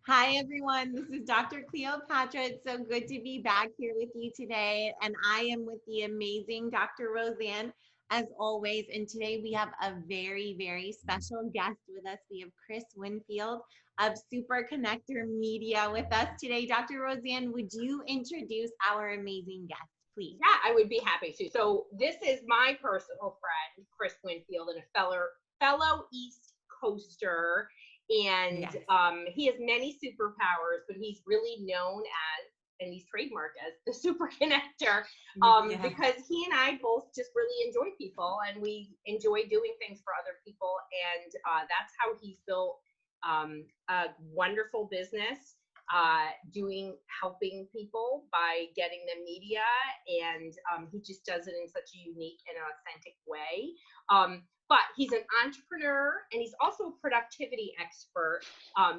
Hi, everyone. This is Dr. Cleopatra. It's so good to be back here with you today. And I am with the amazing Dr. Roseann, as always. And today we have a very, very special guest with us. We have Chris Winfield of Super Connector Media with us today. Dr. Roseann, would you introduce our amazing guest, please? Yeah, I would be happy to. So this is my personal friend, Chris Winfield, and a fellow East Coaster. And Yes. He has many superpowers, but he's really known as, and he's trademarked as, the Super Connector, because he and I both just really enjoy people, and we enjoy doing things for other people. And that's how he's built a wonderful business, helping people by getting them media, and he just does it in such a unique and authentic way. But he's an entrepreneur, and he's also a productivity expert,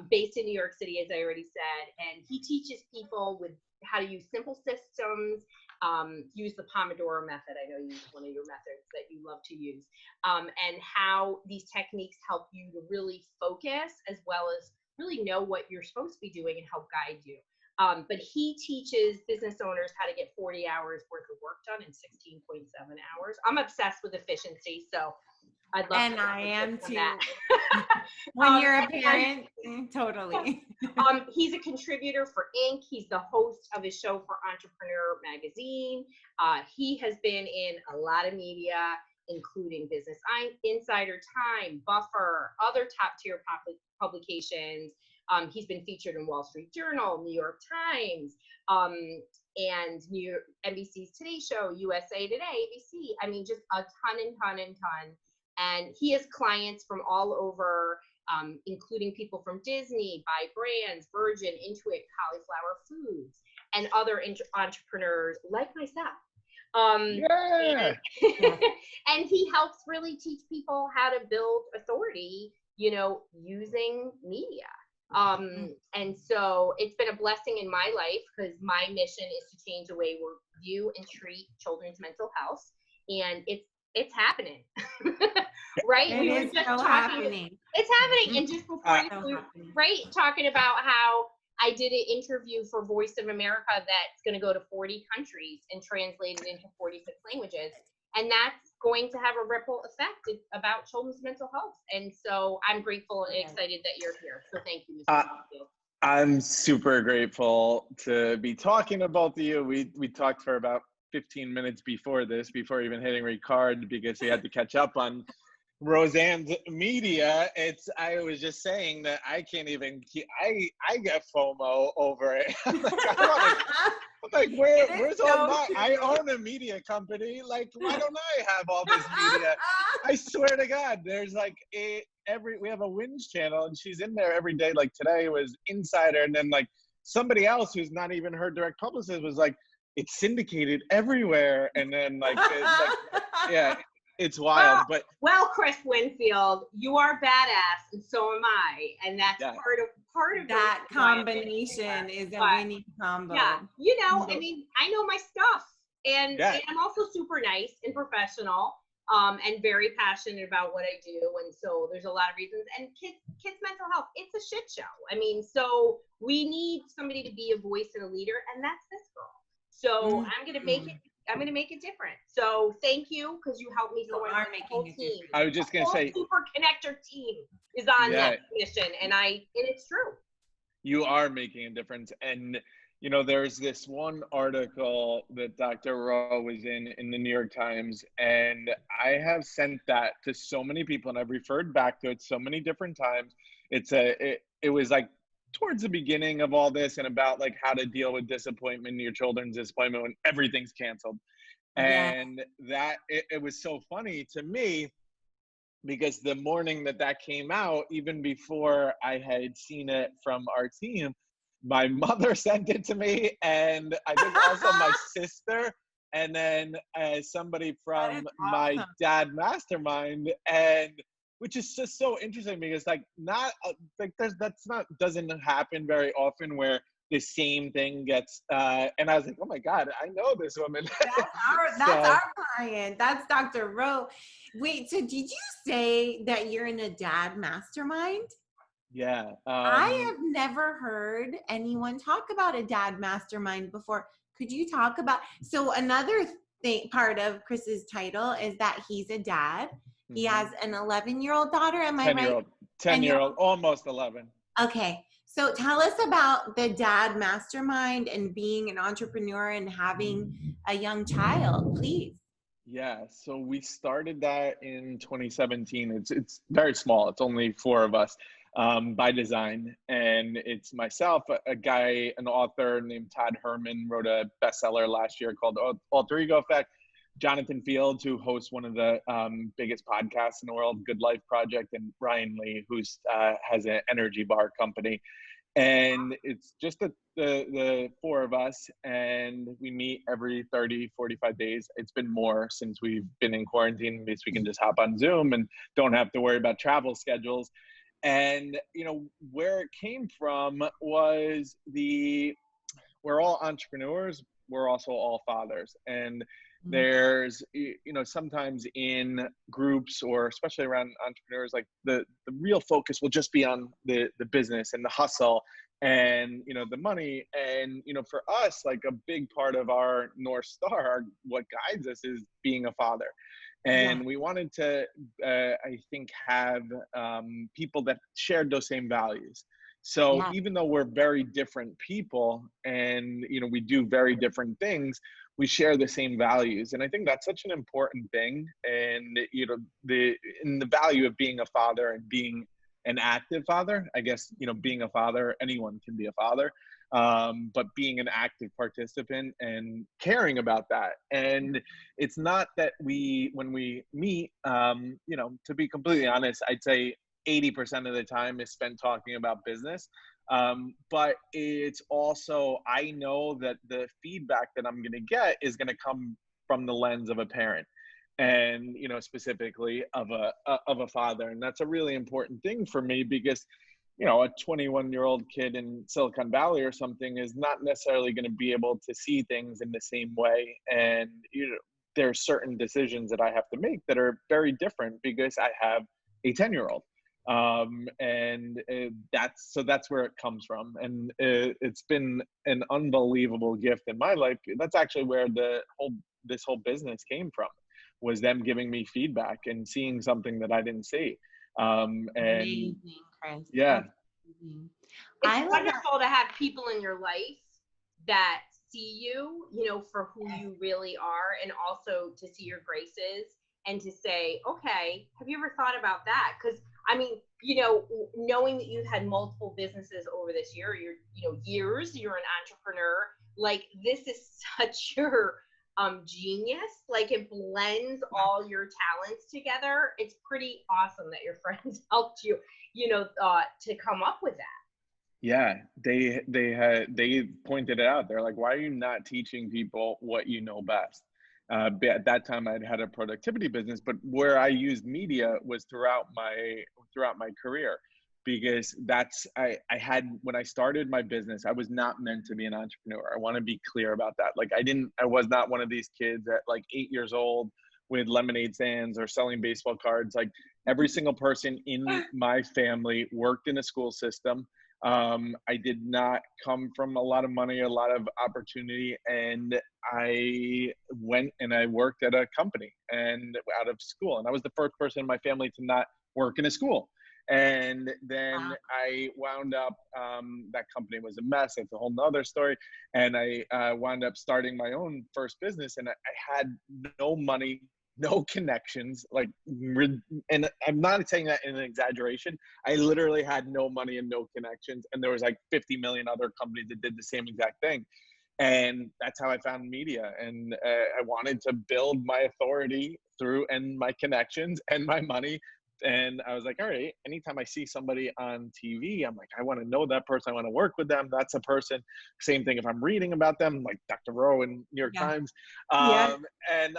based in New York City, as I already said. And he teaches people with how to use simple systems, use the Pomodoro method. I know you use one of your methods that you love to use, and how these techniques help you to really focus, as well as really know what you're supposed to be doing and help guide you. But he teaches business owners how to get 40 hours worth of work done in 16.7 hours. I'm obsessed with efficiency, so I'd love And to I am too. that. When you're a parent, totally. He's a contributor for Inc. He's the host of his show for Entrepreneur Magazine. He has been in a lot of media, including Business Insider, Time, Buffer, other top tier publications. He's been featured in Wall Street Journal, New York Times, and NBC's Today Show, USA Today, ABC. I mean, just a ton. And he has clients from all over, including people from Disney, Bai Brands, Virgin, Intuit, Cali'Flour Foods, and other entrepreneurs like myself. And he helps really teach people how to build authority, using media. And so it's been a blessing in my life, because my mission is to change the way we view and treat children's mental health. And it's happening. Right? It is so happening. It's happening. And just before talking about how I did an interview for Voice of America that's going to go to 40 countries and translated into 46 languages. And that's going to have a ripple effect about children's mental health. And so I'm grateful and excited that you're here. So thank you, Mr. Winfield. I'm super grateful to be talking to both of you. We talked for about 15 minutes before even hitting record, because we had to catch up on Roseann's media. I was just saying that I can't even I get FOMO over it. I'm like, where's all my, I own a media company. Like, why don't I have all this media? I swear to God, there's like we have a Wins channel, and she's in there every day. Like today was Insider, and then like somebody else who's not even her direct publicist was like, it's syndicated everywhere. And then it's wild. Well, Chris Winfield, you are badass, and so am I, and that's part of that combination is a winning combo. Yeah, I mean, I know my stuff, and I'm also super nice and professional, and very passionate about what I do, and so there's a lot of reasons. And kids' mental health, it's a shit show. I mean, so we need somebody to be a voice and a leader, and that's this girl. So I'm gonna make it different. So thank you, because you helped me so much. Team. I was just gonna say, Super Connector team is on that mission, and it's true. You are making a difference. And there's this one article that Dr. Rowe was in the New York Times, and I have sent that to so many people, and I've referred back to it so many different times. It was like towards the beginning of all this, and about like how to deal with disappointment, your children's disappointment when everything's canceled. And that it was so funny to me, because the morning that came out, even before I had seen it from our team, my mother sent it to me, and I think also my sister, and then somebody from my Dad Mastermind, and which is just so interesting, because doesn't happen very often where the same thing gets, and I was like, oh my God, I know this woman. That's our client. That's Dr. Rowe. Wait, so did you say that you're in a Dad Mastermind? Yeah. I have never heard anyone talk about a dad mastermind before. Could you talk about, so another thing, part of Chris's title is that he's a dad. He has an 11-year-old daughter. Am I 10-year right? old, 10-year-old. 10-year-old, almost 11. Okay. So tell us about the dad mastermind and being an entrepreneur and having a young child, please. Yeah, so we started that in 2017. It's very small. It's only four of us, by design, and it's myself, a guy, an author named Todd Herman, wrote a bestseller last year called Alter Ego Effect. Jonathan Fields, who hosts one of the biggest podcasts in the world, Good Life Project, and Ryan Lee, who's has an energy bar company. And it's just the four of us, and we meet every 30, 45 days. It's been more since we've been in quarantine, because we can just hop on Zoom and don't have to worry about travel schedules. And, you know, where it came from was we're all entrepreneurs, we're also all fathers. And there's, you know, sometimes in groups, or especially around entrepreneurs, like the real focus will just be on the business and the hustle and, you know, the money. And, you know, for us, like a big part of our North Star, what guides us, is being a father. And we wanted to, I think, have people that shared those same values. So even though we're very different people and, you know, we do very different things, we share the same values. And I think that's such an important thing. And, you know, the value of being a father and being an active father, I guess, you know, being a father, anyone can be a father, but being an active participant and caring about that. And it's not that when we meet, you know, to be completely honest, I'd say 80% of the time is spent talking about business. But it's also, I know that the feedback that I'm going to get is going to come from the lens of a parent, and, you know, specifically of a father. And that's a really important thing for me, because, you know, a 21-year-old kid in Silicon Valley or something is not necessarily going to be able to see things in the same way. And, you know, there are certain decisions that I have to make that are very different because I have a 10-year-old. And that's where it comes from. And it's been an unbelievable gift in my life. That's actually where this whole business came from, was them giving me feedback and seeing something that I didn't see. And Amazing, Chris. yeah, it's wonderful to have people in your life that see you, you know, for who you really are, and also to see your graces and to say, okay, have you ever thought about that? Because I mean, you know, knowing that you've had multiple businesses over this year, years, you're an entrepreneur, like this is such your genius. Like it blends all your talents together. It's pretty awesome that your friends helped you, you know, to come up with that. Yeah, they pointed it out. They're like, why are you not teaching people what you know best? At that time, I'd had a productivity business, but where I used media was throughout my career, because I had, when I started my business, I was not meant to be an entrepreneur. I want to be clear about that. Like I was not one of these kids at like 8 years old with lemonade stands or selling baseball cards. Like every single person in my family worked in a school system. I did not come from a lot of money, a lot of opportunity, and I went and I worked at a company and out of school. And I was the first person in my family to not work in a school. And then I wound up, that company was a mess. It's a whole nother story. And I wound up starting my own first business, and I had no money, no connections, like, and I'm not saying that in an exaggeration. I literally had no money and no connections, and there was like 50 million other companies that did the same exact thing. And that's how I found media. And I wanted to build my authority through, and my connections and my money. And I was like, all right, anytime I see somebody on TV, I'm like, I want to know that person. I want to work with them. That's a person. Same thing if I'm reading about them, like Dr. Rowe in New York Times. And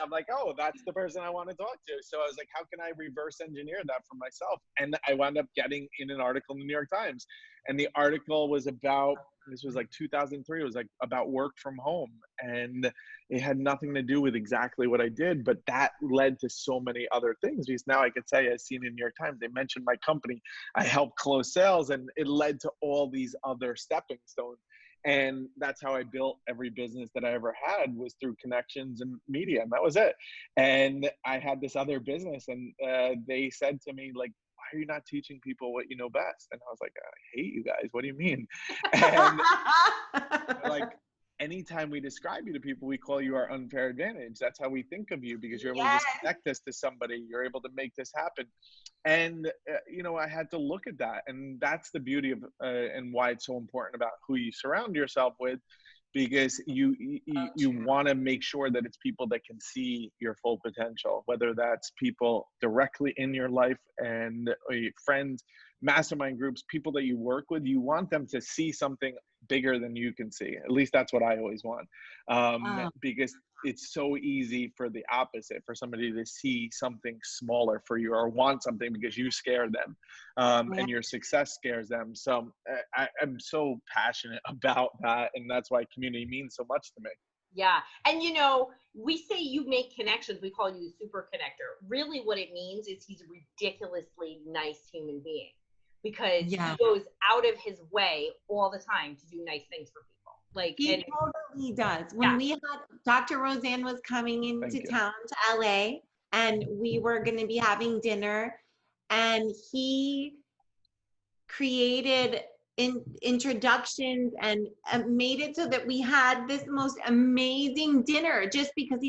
I'm like, oh, that's the person I want to talk to. So I was like, how can I reverse engineer that for myself? And I wound up getting in an article in the New York Times. And the article was about, this was like 2003, it was like about work from home, and it had nothing to do with exactly what I did, but that led to so many other things, because now I could say, I seen in New York Times, they mentioned my company, I helped close sales, and it led to all these other stepping stones. And that's how I built every business that I ever had, was through connections and media, and that was it. And I had this other business, and they said to me, like, why are you not teaching people what you know best? And I was like, I hate you guys. What do you mean? And like, anytime we describe you to people, we call you our unfair advantage. That's how we think of you, because you're able to just connect this to somebody. You're able to make this happen. And, you know, I had to look at that. And that's the beauty of, and why it's so important about who you surround yourself with, because you want to make sure that it's people that can see your full potential, whether that's people directly in your life and friends, mastermind groups, people that you work with. You want them to see something bigger than you can see. At least that's what I always want, because it's so easy for the opposite, for somebody to see something smaller for you, or want something because you scare them, and your success scares them. So I'm so passionate about that, and that's why community means so much to me. Yeah. And you know, we say you make connections, we call you a super connector. Really what it means is he's a ridiculously nice human being, because he goes out of his way all the time to do nice things for people. Like, he totally does. When we had Dr. Roseann was coming into town to LA, and we were going to be having dinner, and he created introductions and made it so that we had this most amazing dinner, just because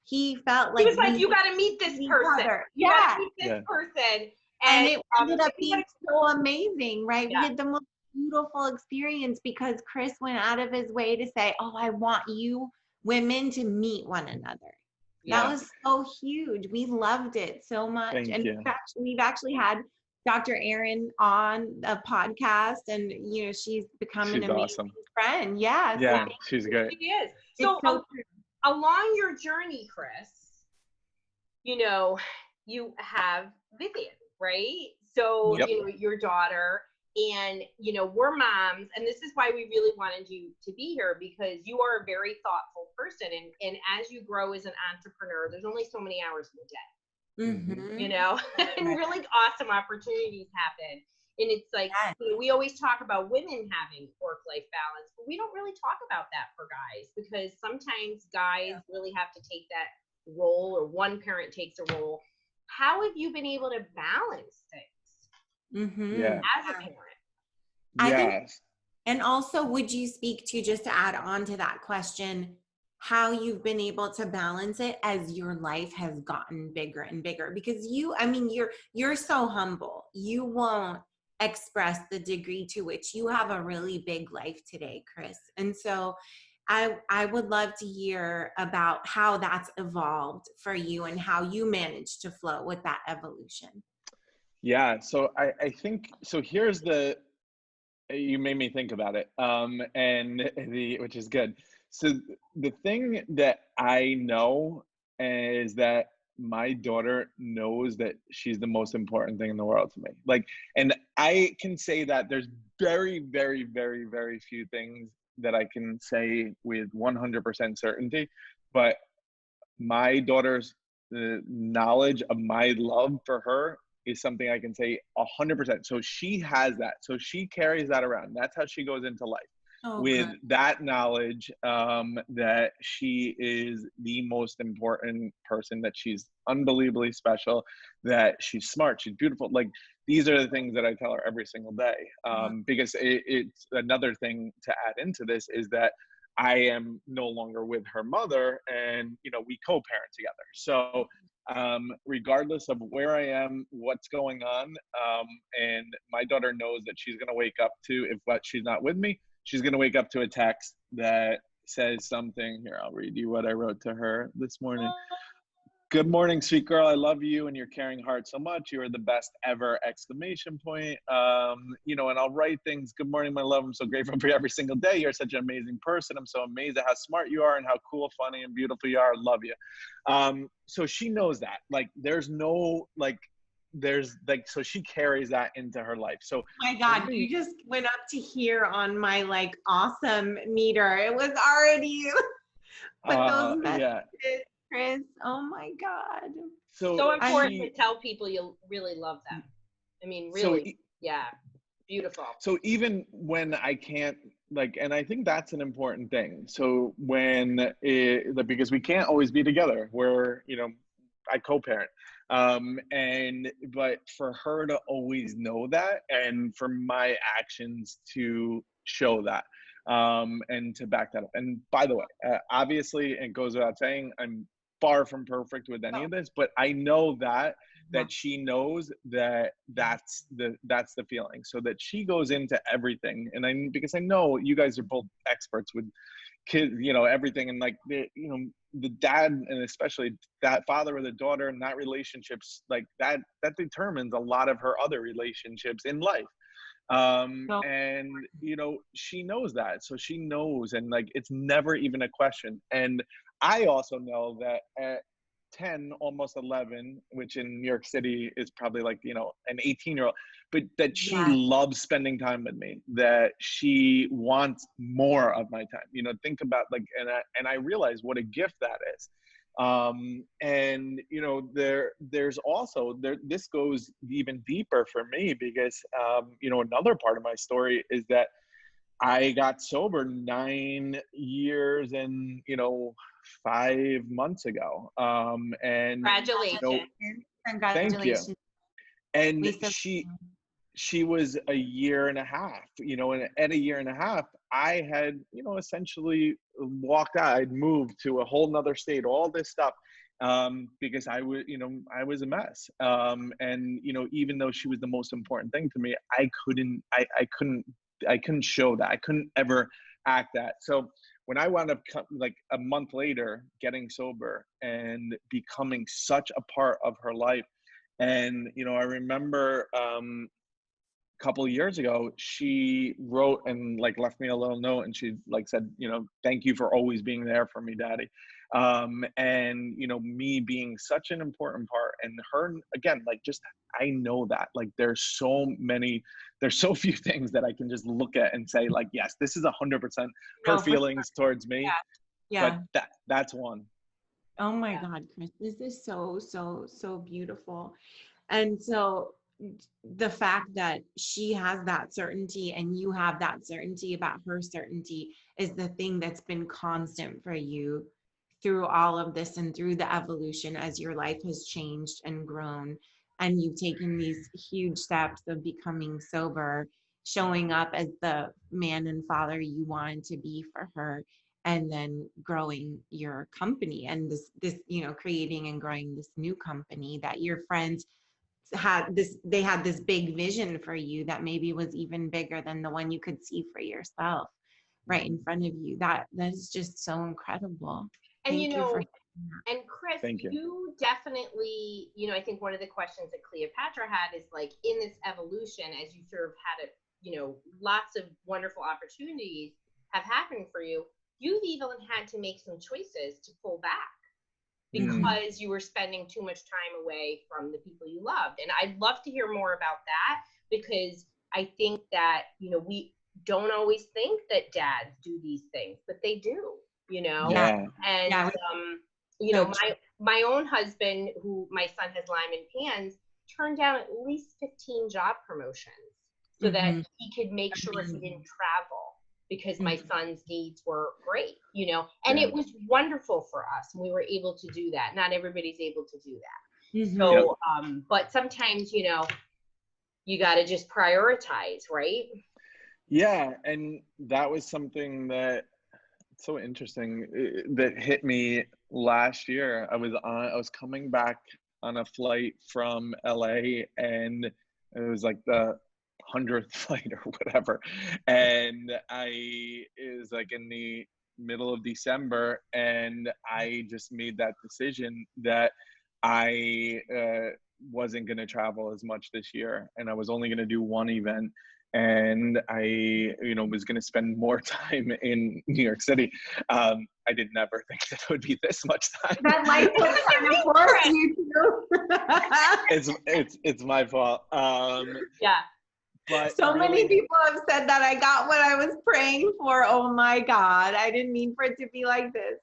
he felt like, he was like, you got to meet this person. You got to meet this person. And it ended up being so amazing, right? We had the most beautiful experience, because Chris went out of his way to say, oh, I want you women to meet one another. That was so huge. We loved it so much. Thank you. We've actually had Dr. Erin on a podcast, and you know, she's become an amazing friend. Yeah, she's great. She is. So along your journey, Chris, you know, you have Vivian, right? So you know, your daughter, and you know, we're moms, and this is why we really wanted you to be here, because you are a very thoughtful person, and as you grow as an entrepreneur, there's only so many hours in the day. You know, and really awesome opportunities happen. And it's like, you know, we always talk about women having work-life balance, but we don't really talk about that for guys, because sometimes guys really have to take that role, or one parent takes a role. How have you been able to balance things as a parent? I think, and also, would you speak to, just to add on to that question, how you've been able to balance it as your life has gotten bigger and bigger? Because you're so humble. You won't express the degree to which you have a really big life today, Chris. And so I would love to hear about how that's evolved for you, and how you managed to flow with that evolution. Yeah, so I think, so here's you made me think about it, which is good. So the thing that I know is that my daughter knows that she's the most important thing in the world to me. Like, and I can say that there's very, very, very, very few things that I can say with 100% certainty, but my daughter's knowledge of my love for her is something I can say 100%. So she has that. So she carries that around. That's how she goes into life. With that knowledge, that she is the most important person, that she's unbelievably special, that she's smart, she's beautiful. Like, these are the things that I tell her every single day. Because it's another thing to add into this is that I am no longer with her mother, and, you know, we co-parent together. So regardless of where I am, what's going on, and my daughter knows that she's going to wake up to, if she's not with me, she's going to wake up to a text that says something. Here, I'll read you what I wrote to her this morning. Good morning, sweet girl. I love you and your caring heart so much. You are the best ever, exclamation point. You know, and I'll write things. Good morning, my love. I'm so grateful for you every single day. You're such an amazing person. I'm so amazed at how smart you are and how cool, funny, and beautiful you are. I love you. So she knows that. Like, there's no, like, there's like, so she carries that into her life. So My God, you just went up to here on my like awesome meter. It was already, but those messages, Chris, oh my God. So important to tell people you really love them. I mean, really, so, yeah, beautiful. So even when I can't, like, and I think that's an important thing. So because we can't always be together, I co-parent. But for her to always know that, and for my actions to show that, and to back that up. And by the way, obviously, it goes without saying, I'm far from perfect with any of this, but I know that she knows that that's the feeling, so that she goes into everything. And because I know you guys are both experts with kids, everything, and like the dad, and especially that father with a daughter, and that relationships like that determines a lot of her other relationships in life. And she knows that, so she knows, and like it's never even a question. And I also know that at 10, almost 11, which in New York City is probably like, an 18-year-old, but that she loves spending time with me, that she wants more of my time. Think about like, and I realize what a gift that is. And there's also this goes even deeper for me, because another part of my story is that I got sober 9 years and 5 months ago. And congratulations. Thank you. And she was a year and a half, and at a year and a half, I had, essentially walked out. I'd moved to a whole nother state, all this stuff, because I was a mess. And, even though she was the most important thing to me, I couldn't show that. I couldn't ever act that. So when I wound up like a month later getting sober and becoming such a part of her life, and I remember a couple of years ago, she wrote and like left me a little note, and she like said, thank you for always being there for me, Daddy. And me being such an important part, and her, again, like, just, I know that like there's so few things that I can just look at and say like, yes, this is 100% her feelings towards me. Yeah. But that's one. Oh my God, Chris, this is so beautiful. And so the fact that she has that certainty and you have that certainty about her certainty is the thing that's been constant for you through all of this and through the evolution as your life has changed and grown, and you've taken these huge steps of becoming sober, showing up as the man and father you wanted to be for her, and then growing your company and this creating and growing this new company that your friends they had this big vision for you that maybe was even bigger than the one you could see for yourself right in front of you. That is just so incredible. And and Chris, Thank you. You definitely, I think one of the questions that Cleopatra had is like, in this evolution, as you sort of had lots of wonderful opportunities have happened for you, you've even had to make some choices to pull back because you were spending too much time away from the people you loved. And I'd love to hear more about that, because I think that, we don't always think that dads do these things, but they do, Yeah. And, my own husband, who my son has Lyme and PANS, turned down at least 15 job promotions so that he could make sure he didn't travel, because my son's needs were great, and it was wonderful for us. And we were able to do that. Not everybody's able to do that. So, but sometimes, you got to just prioritize, right? Yeah. And that was something that so interesting that hit me last year. I was coming back on a flight from LA, and it was like the 100th flight or whatever, and it was like in the middle of December, and I just made that decision that I wasn't going to travel as much this year, and I was only going to do one event. and I, was going to spend more time in New York City. I did never think that it would be this much time. That life was kind of forced you to. It's my fault. Yeah. But so really, many people have said that I got what I was praying for. Oh my God. I didn't mean for it to be like this.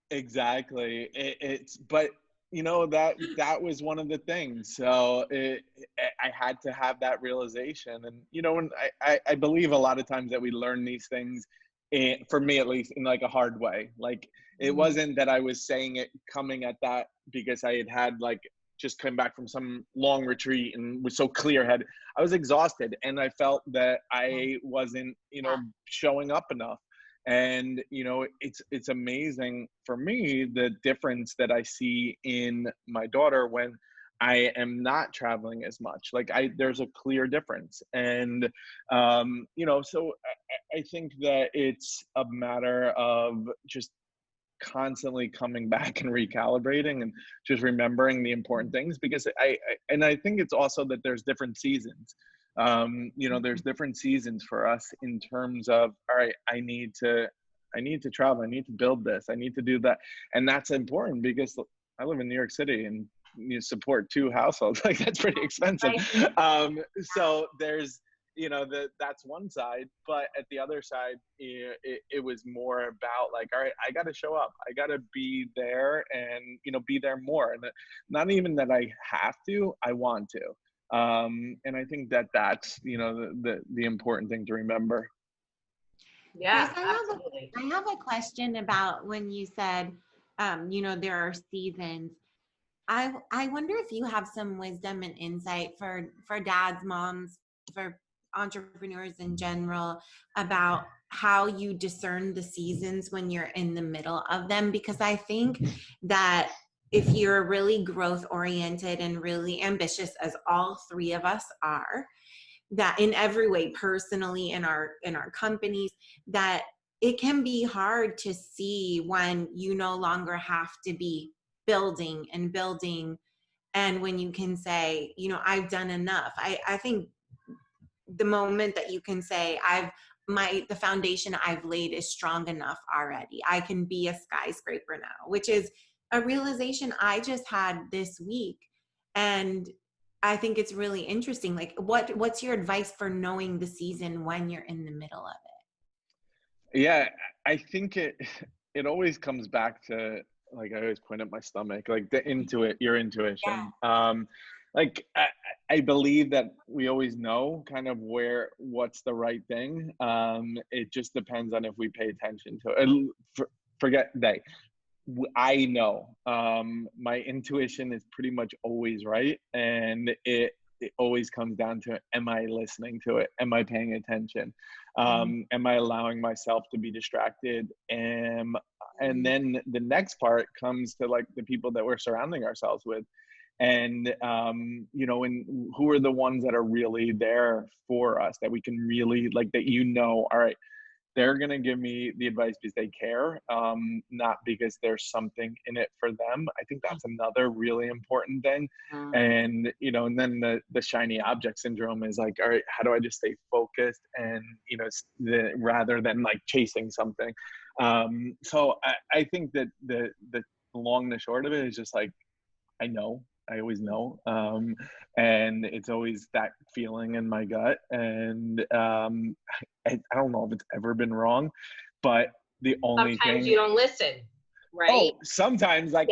exactly. But that was one of the things. So I had to have that realization. And, and I believe a lot of times that we learn these things, for me at least, in like a hard way. Like, it wasn't that I was saying it coming at that because I had like just come back from some long retreat and was so clear headed. I was exhausted, and I felt that I wasn't, showing up enough. And, it's amazing for me, the difference that I see in my daughter when I am not traveling as much. Like, there's a clear difference. And, so I think that it's a matter of just constantly coming back and recalibrating and just remembering the important things, because I think it's also that there's different seasons. There's different seasons for us in terms of, all right, I need to travel, I need to build this, I need to do that. And that's important because I live in New York City and you support 2 households. Like, that's pretty expensive. So there's, that's one side, but at the other side, it was more about like, all right, I got to show up, I got to be there, and be there more. And not even that I have to, I want to. And I think that's the important thing to remember. Yeah, Chris, absolutely. I have a question about when you said, there are seasons. I wonder if you have some wisdom and insight for dads, moms, for entrepreneurs in general, about how you discern the seasons when you're in the middle of them. Because I think that if you're really growth oriented and really ambitious, as all 3 of us are, that in every way, personally, in our companies, that it can be hard to see when you no longer have to be building, and when you can say, I've done enough. I think the moment that you can say, the foundation I've laid is strong enough already, I can be a skyscraper now, which is a realization I just had this week. And I think it's really interesting. Like, what's your advice for knowing the season when you're in the middle of it? Yeah, I think it always comes back to, like, I always point at my stomach, like your intuition. Yeah. Like, I believe that we always know kind of what's the right thing. It just depends on if we pay attention to it. Forget they. I know my intuition is pretty much always right, and it always comes down to, am I listening to it? Am I paying attention? Am I allowing myself to be distracted? And then the next part comes to, like, the people that we're surrounding ourselves with. And, and who are the ones that are really there for us, that we can really, like, that, all right, they're going to give me the advice because they care, not because there's something in it for them. I think that's another really important thing. And, and then the shiny object syndrome is like, all right, how do I just stay focused and, rather than like chasing something. So I think that the long and the short of it is just like, I always know. And it's always that feeling in my gut. And I don't know if it's ever been wrong, but the only Sometimes thing you don't listen, right? Oh, sometimes, like,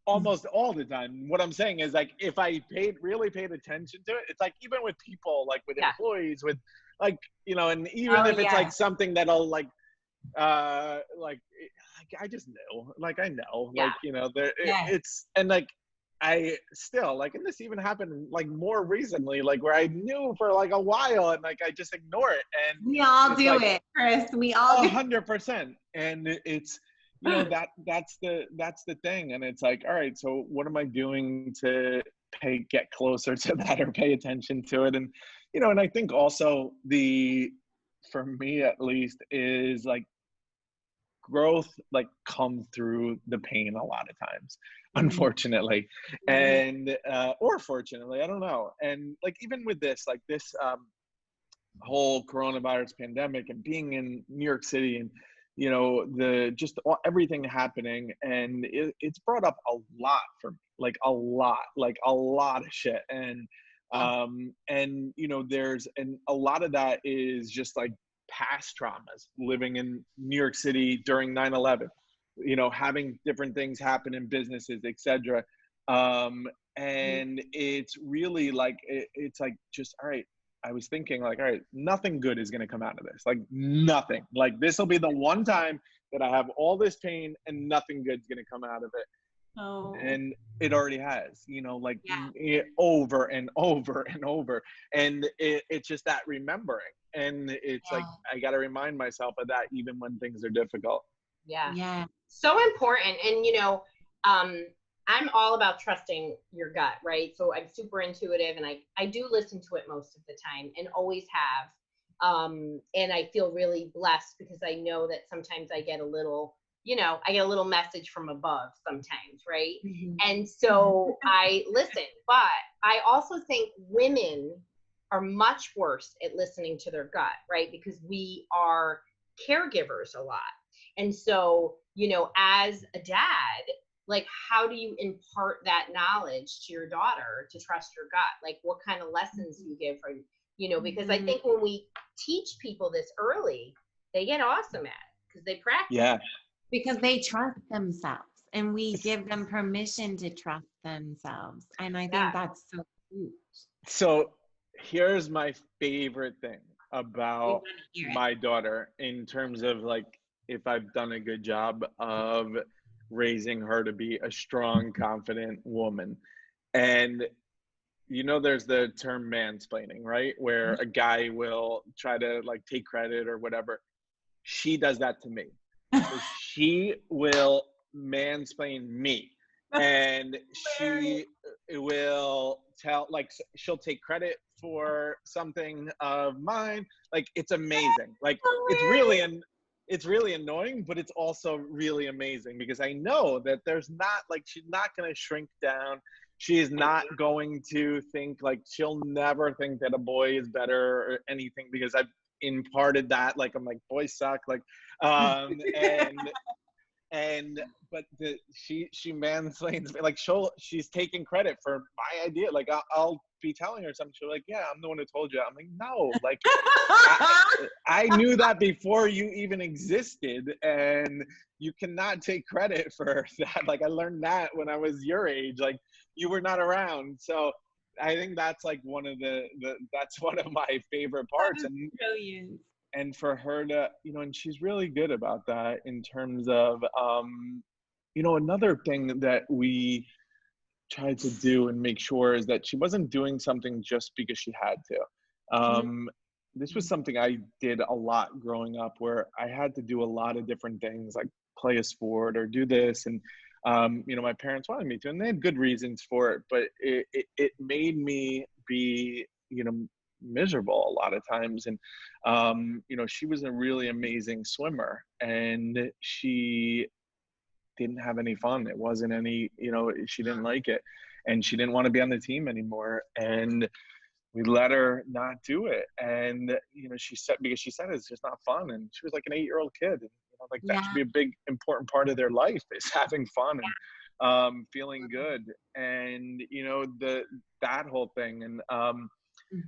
almost all the time. What I'm saying is, like, if I really paid attention to it, it's like, even with people, like with employees, with like, and even if it's like something that'll like I just know, like, I know, like, it's, and like, I still, like, and this even happened like more recently, like where I knew for like a while and like I just ignore it. And we all do it, Chris. We all 100%. And it's, that's the thing. And it's like, all right, so what am I doing to get closer to that or pay attention to it? And, and I think also for me at least, is like, growth like comes through the pain a lot of times, unfortunately, and or fortunately, I don't know. And like, even with this, like this whole coronavirus pandemic and being in New York City and, everything happening. And it's brought up a lot for me, like a lot of shit. And, a lot of that is just like past traumas, living in New York City during 9/11, having different things happen in businesses, etc. And it's really like, it's like, just, all right, I was thinking like, all right, nothing good is going to come out of this. Like nothing. Like this will be the one time that I have all this pain and nothing good's going to come out of it. Oh. And it already has, over and over and over. And it's just that remembering. And it's like, I got to remind myself of that even when things are difficult. Yeah. So important. And, I'm all about trusting your gut, right? So I'm super intuitive and I do listen to it most of the time and always have. And I feel really blessed because I know that sometimes I get a little, I get a little message from above sometimes, right? And so I listen, but I also think women are much worse at listening to their gut, right? Because we are caregivers a lot. And so, as a dad, like, how do you impart that knowledge to your daughter to trust your gut? Like, what kind of lessons do you give her? Because I think when we teach people this early, they get awesome at it because they practice. Yeah. Because they trust themselves and we give them permission to trust themselves. And I think that's so huge. So here's my favorite thing about my daughter in terms of like, if I've done a good job of raising her to be a strong, confident woman. And there's the term mansplaining, right? Where a guy will try to like take credit or whatever. She does that to me. So she will mansplain me. And she will she'll take credit for something of mine. Like, it's amazing. Like, it's really annoying, but it's also really amazing because I know that there's not like, she's not going to shrink down. She is not going to think like, she'll never think that a boy is better or anything because I've imparted that. Like, I'm like, boys suck. Like, but she mansplains me. Like, she's taking credit for my idea. Like, I'll be telling her something. She'll be like, yeah, I'm the one who told you. I'm like, no, like, I knew that before you even existed, and you cannot take credit for that. Like, I learned that when I was your age. Like, you were not around. So I think that's like one of that's one of my favorite parts. And brilliant. And for her to, and she's really good about that in terms of, another thing that we tried to do and make sure is that she wasn't doing something just because she had to. This was something I did a lot growing up where I had to do a lot of different things like play a sport or do this. And, my parents wanted me to, and they had good reasons for it, but it made me be, miserable a lot of times. And she was a really amazing swimmer and she didn't have any fun. It wasn't any, she didn't like it and she didn't want to be on the team anymore. And we let her not do it. And she said, because she said it's just not fun, and she was like an 8-year-old kid, and that should be a big important part of their life is having fun and feeling good. And that whole thing. And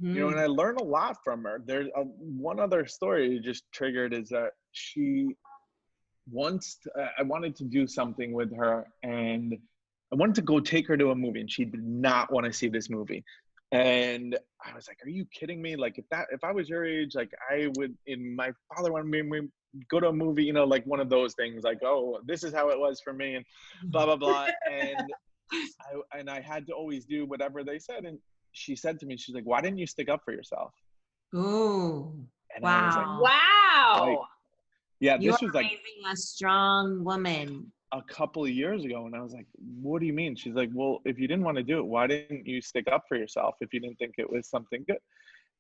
and I learned a lot from her. There's one other story just triggered is that I wanted to do something with her, and I wanted to go take her to a movie, and she did not want to see this movie. And I was like, "Are you kidding me? Like, if I was your age, like I would." And my father wanted me to go to a movie, like one of those things, like, "Oh, this is how it was for me," and blah blah blah. And I had to always do whatever they said. And she said to me, she's like, "Why didn't you stick up for yourself?" Oh, and wow. I was like, wow. Like, yeah, You're this was like raising a strong woman. a couple of years ago. And I was like, "What do you mean?" She's like, "Well, if you didn't want to do it, why didn't you stick up for yourself if you didn't think it was something good?"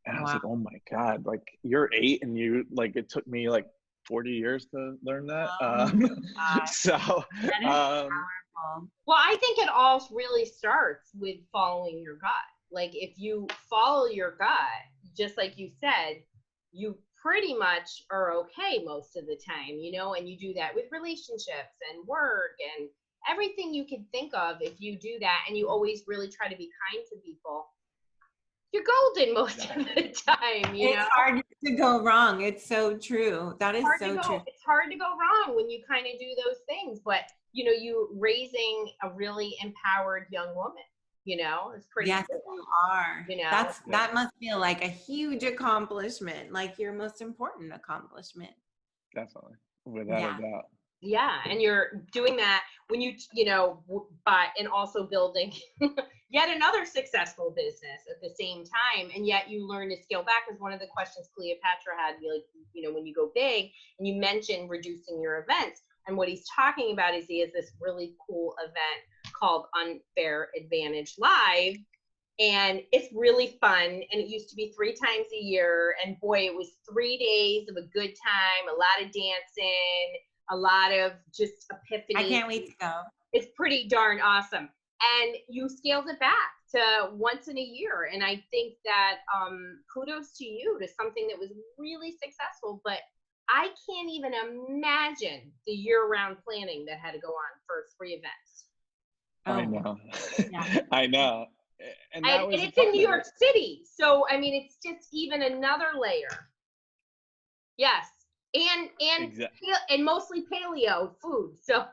And I was like, "Oh my God, like you're 8 and you like, it took me like 40 years to learn that." So that is powerful. Well, I think it all really starts with following your gut. Like, if you follow your gut, just like you said, you pretty much are okay most of the time, you know, and you do that with relationships and work and everything you can think of. If you do that and you always really try to be kind to people, you're golden most of the time, you know. It's hard to go wrong. It's so true. That is so true. It's hard to go wrong when you kind of do those things, but you know, you raising a really empowered young woman, you know, it's pretty Yes, cool. you are. You know, That must feel like a huge accomplishment, like your most important accomplishment. Definitely, without a doubt. Yeah, and you're doing that when you know, and also building yet another successful business at the same time, and yet you learn to scale back. Because one of the questions Cleopatra had, like, you know, when you go big, and you mentioned reducing your events, and what he's talking about is he has this really cool event called Unfair Advantage Live, and it's really fun, and it used to be 3 times a year, and boy, it was 3 days of a good time, a lot of dancing, a lot of just epiphany. I can't wait to go. It's pretty darn awesome. And you scaled it back to once in a year. And I think that kudos to you, to something that was really successful. But I can't even imagine the year-round planning that had to go on for 3 events. I know. Yeah. I know. And it's in New York City. So, I mean, it's just even another layer. Yes. And exactly. And mostly paleo food. So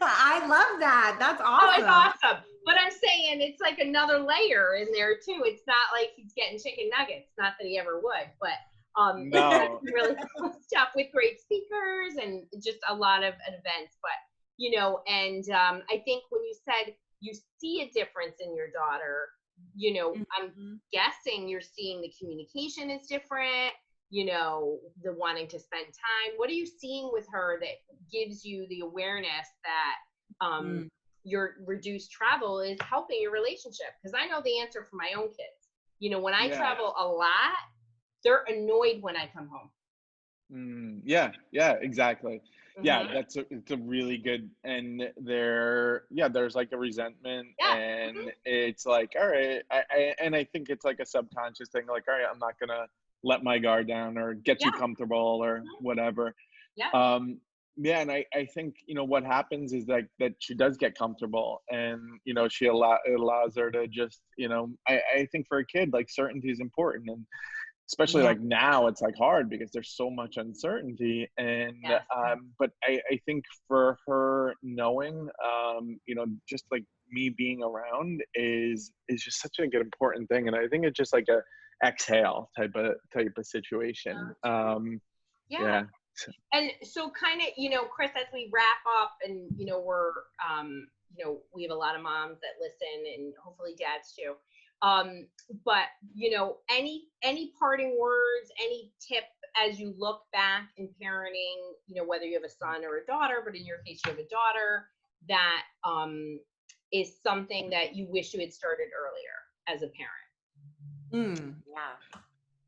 I love that. That's awesome. Oh, it's awesome. But I'm saying it's like another layer in there too. It's not like he's getting chicken nuggets. Not that he ever would, but no. really cool stuff with great speakers and just a lot of events. But you know, and I think when you said you see a difference in your daughter, you know, I'm guessing you're seeing the communication is different. You know, the wanting to spend time. What are you seeing with her that gives you the awareness that your reduced travel is helping your relationship? Because I know the answer for my own kids. You know, when I travel a lot, they're annoyed when I come home. Yeah, exactly. Yeah, it's a really good, and there's like a resentment, and it's like, all right, I think it's like a subconscious thing, like, all right, I'm not gonna let my guard down or get too comfortable or whatever. And I think, you know, what happens is that she does get comfortable, and, you know, it allows her to just, you know, I think for a kid, like, certainty is important, and especially like now it's like hard because there's so much uncertainty, and but I think for her knowing, you know, just like me being around is just such a good important thing, and I think it's just like a exhale type of situation. And so kind of, you know, Chris, as we wrap up, and you know, we're you know, we have a lot of moms that listen, and hopefully dads too. But you know, any parting words, any tip as you look back in parenting, you know, whether you have a son or a daughter, but in your case you have a daughter, that is something that you wish you had started earlier as a parent?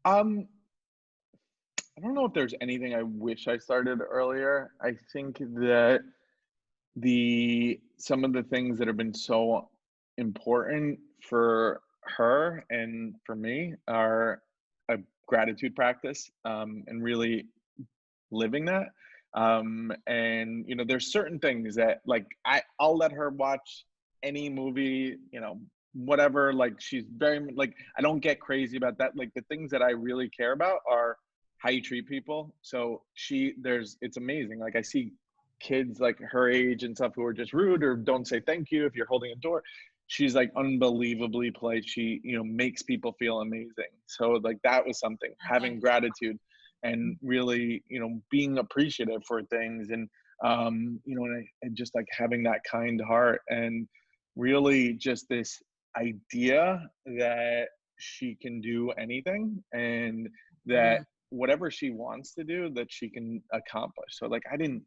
I don't know if there's anything I wish I started earlier. I think that some of the things that have been so important for her and for me are a gratitude practice, and really living that. And you know, there's certain things that, like, I'll let her watch any movie, you know, whatever, like, she's very, like, I don't get crazy about that. Like, the things that I really care about are how you treat people. So it's amazing. Like, I see kids like her age and stuff who are just rude or don't say thank you if you're holding a door. She's like unbelievably polite. She, you know, makes people feel amazing. So like, that was something, having gratitude and really, you know, being appreciative for things, and you know, and just like having that kind heart, and really just this idea that she can do anything, and that whatever she wants to do, that she can accomplish. So like, I didn't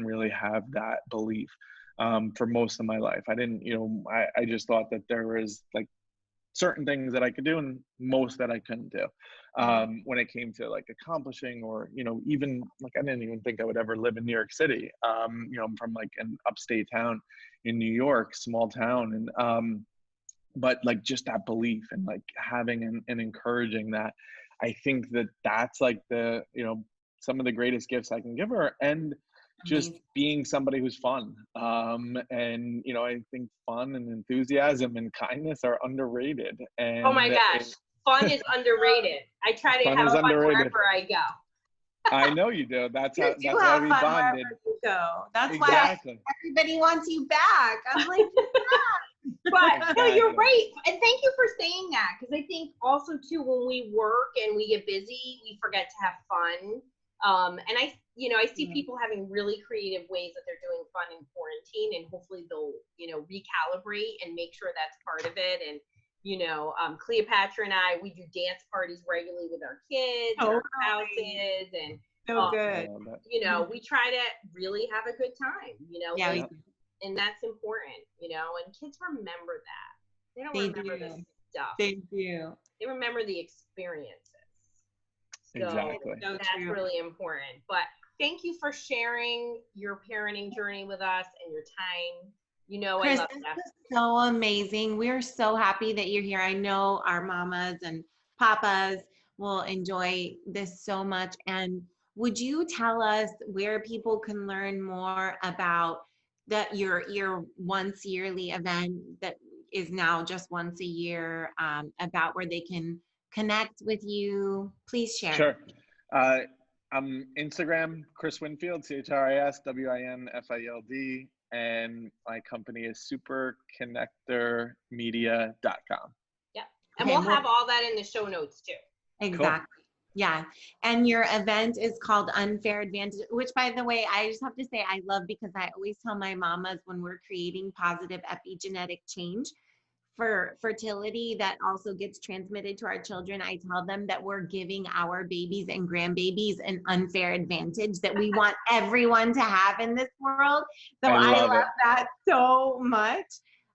really have that belief for most of my life. I didn't, you know, I just thought that there was like certain things that I could do and most that I couldn't do. When it came to like accomplishing, or, you know, even like, I didn't even think I would ever live in New York City. You know, I'm from like an upstate town in New York, small town. And, but like, just that belief and like having and encouraging that, I think that that's like the, some of the greatest gifts I can give her. And just Amazing. being somebody who's fun. And, I think fun and enthusiasm and kindness are underrated. And Oh my gosh. Fun is underrated. I try to Fun have is fun underrated. wherever I go. I know you do. That's You how, do that's why have we fun bonded. wherever you go. That's Exactly. why everybody wants you back. I'm like, But no, you're Exactly. right. And thank you for saying that. Because I think also too, when we work and we get busy, we forget to have fun. And I see people having really creative ways that they're doing fun in quarantine, and hopefully they'll, recalibrate and make sure that's part of it. And, Cleopatra and I, we do dance parties regularly with our kids, our spouses, and so good. we try to really have a good time, Yeah, like, and that's important, and kids remember that. They don't remember the stuff. They do. They remember the experiences. So Exactly. that's really important. But thank you for sharing your parenting journey with us and your time. Chris, I love this that. is so amazing. We're so happy that you're here. I know our mamas and papas will enjoy this so much. And would you tell us where people can learn more about your once yearly event that is now just once a year, about where they can connect with you? Please share. Sure. I'm Instagram, Chris Winfield, ChrisWinfield, and my company is superconnectormedia.com. Yeah. And we'll have all that in the show notes too. Exactly. Cool. Yeah. And your event is called Unfair Advantage, which, by the way, I just have to say I love, because I always tell my mamas when we're creating positive epigenetic change for fertility that also gets transmitted to our children, I tell them that we're giving our babies and grandbabies an unfair advantage that we want everyone to have in this world. So I love that so much.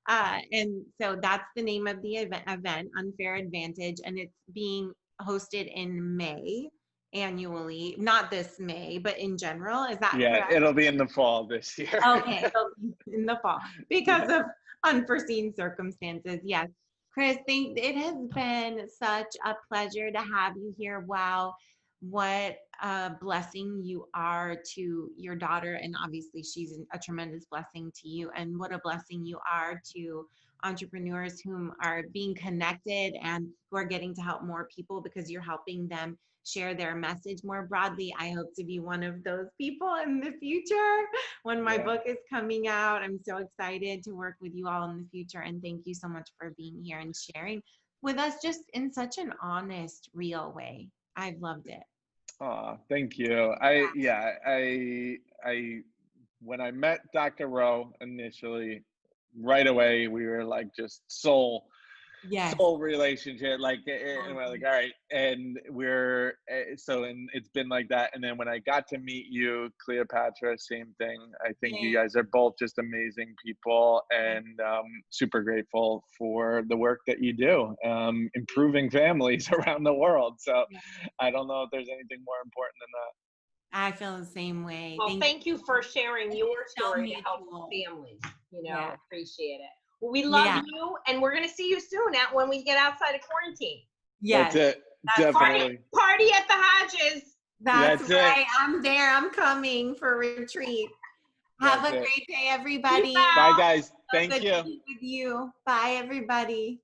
And so that's the name of the event, Unfair Advantage, and it's being hosted in May annually, not this May, but in general. Is that correct? It'll be in the fall this year. Okay, it'll be in the fall because of unforeseen circumstances. Yes. Chris, it has been such a pleasure to have you here. Wow, what a blessing you are to your daughter, and obviously she's a tremendous blessing to you, and what a blessing you are to entrepreneurs whom are being connected and who are getting to help more people because you're helping them share their message more broadly. I hope to be one of those people in the future when my book is coming out. I'm so excited to work with you all in the future, and thank you so much for being here and sharing with us just in such an honest, real way. I've loved it. Oh, thank you. I when I met Dr. Rowe initially, right away we were like just soul relationship, like, and we're like, all right, and and it's been like that. And then when I got to meet you, Cleopatra, same thing. I think you guys are both just amazing people, and super grateful for the work that you do, improving families around the world. So I don't know if there's anything more important than that. I feel the same way. Well, thank you for sharing your story to help families. Appreciate it. Well, we love you, and we're gonna see you soon when we get outside of quarantine. Yes, that's it. Definitely. Party at the Hodges. That's right. I'm there. I'm coming for retreat. Have a great day, everybody. Bye, guys. Thank you. Good to be with you. Bye, everybody.